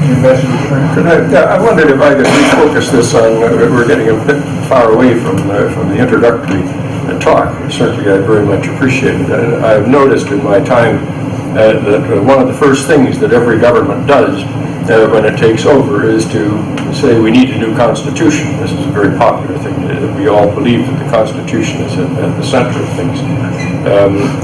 I wondered if I could refocus this on, we're getting a bit far away from the introductory talk. Certainly I very much appreciate it. I've noticed in my time that one of the first things that every government does when it takes over is to say we need a new constitution. This is a very popular thing. We all believe that the constitution is at the center of things.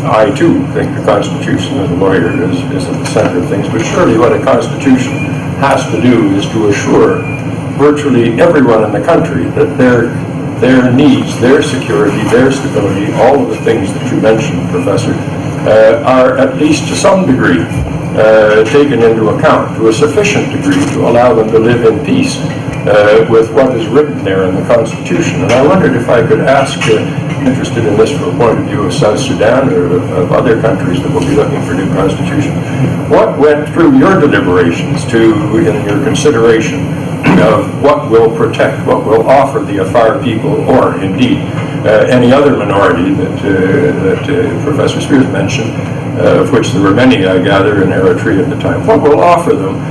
I too think the constitution as a lawyer is at the center of things, but surely what a constitution has to do is to assure virtually everyone in the country that their needs, their security, their stability, all of the things that you mentioned, Professor, are at least to some degree taken into account, to a sufficient degree to allow them to live in peace with what is written there in the Constitution. And I wondered if I could ask, interested in this from a point of view of South Sudan or of other countries that will be looking for new constitution, what went through your deliberations in your consideration of what will protect, what will offer the Afar people, or indeed any other minority that Professor Spears mentioned, of which there were many, I gather, in Eritrea at the time. What will offer them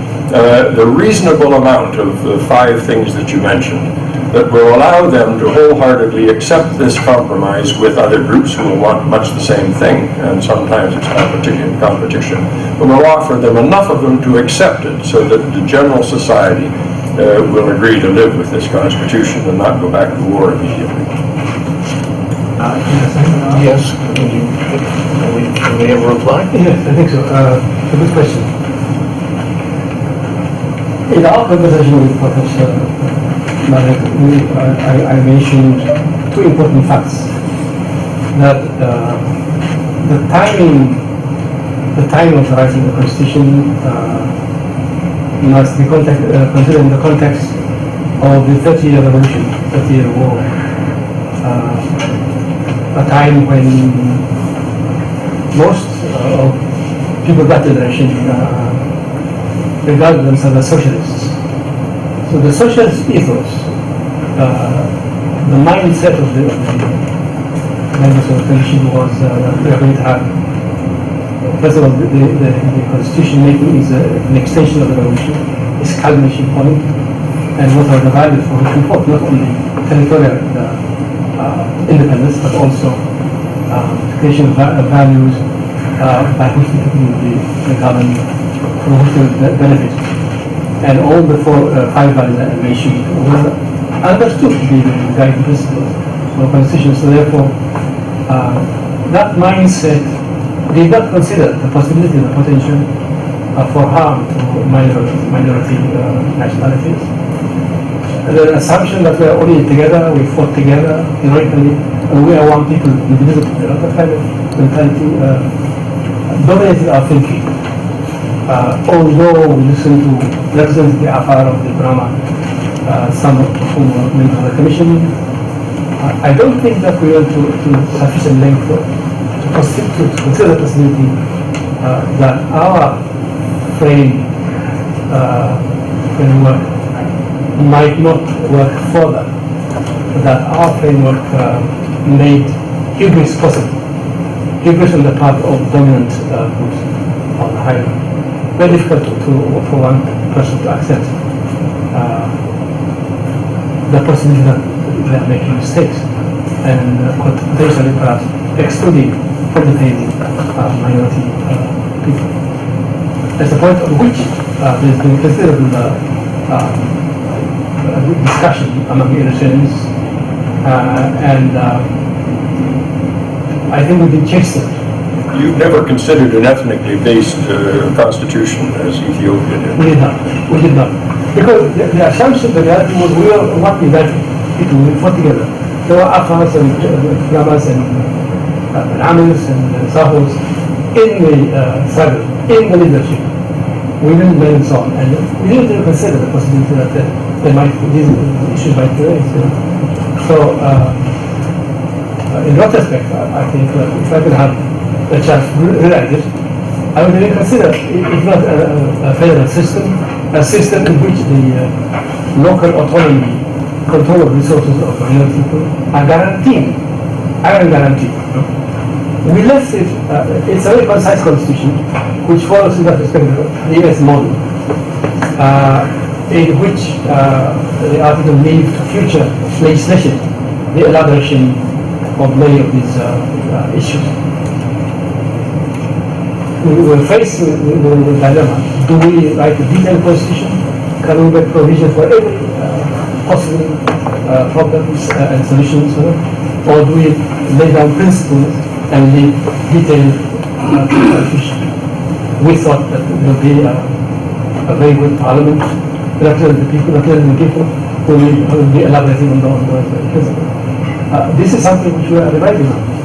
the reasonable amount of the 5 things that you mentioned that will allow them to wholeheartedly accept this compromise with other groups who will want much the same thing, and sometimes it's competition, but will offer them enough of them to accept it so that the general society will agree to live with this constitution and not go back to war immediately. Yes. Can we have a reply? Yes, I think so. It's a good question. In our conversation with Professor Bereket, I mentioned 2 important facts. That the time of writing the Constitution must be considered in the context of the 30-year revolution, 30-year war. A time when most people of that generation regarded themselves as socialists. So the socialist ethos, the mindset of the members of the Constitution was we are going to have, first of all, the Constitution making is an extension of the revolution, its culmination point, and what are the values for which we fought, not only territorial independence, but also creation of values by which the people will be governed, from which they will benefit. And all the 5 values I mentioned were understood to be the guiding principles of the Constitution. So therefore, that mindset did not consider the possibility, the potential for harm to minority nationalities. The assumption that we are only together, we fought together heroically, and we are one people, indivisible. That kind of mentality dominated our thinking. Although we listen to representatives of the Afar of the Kunama, some of whom were members of the Commission, I don't think that we went to sufficient length to consider the possibility that our framework might not work further, that our framework made hubris possible, hubris on the part of dominant groups on the highway. Very difficult for one person to accept the possibility that they are making mistakes and potentially perhaps excluding from the table minority people. That's the point on which there's been considerable discussion among Eritreans, and I think we've been chastened. You've never considered an ethnically based constitution as Ethiopia did? We did not. Because the assumption, the reality was we were not united people, we fought together. There were Afars and Kunamas and Amins and Sahos in the struggle, in the leadership. We didn't learn so on, and we didn't even consider the possibility that these issues might be raised. So, in retrospect, I think if I could have a chance to realize it, I would even consider if not a federal system, a system in which the local autonomy, control of resources of real people are guaranteed. I am guaranteed. We left it, it's a very concise constitution which follows in that respect the US model. in which the article leave to future legislation the elaboration of many of these issues. We were faced with the dilemma. Do we write a detailed constitution? Can we make provision for every possible problems and solutions? Or do we lay down principles and leave detailed constitution? We thought that it would be a very good parliament, representing the people who will be elaborating on the principles. This is something which we are revising on.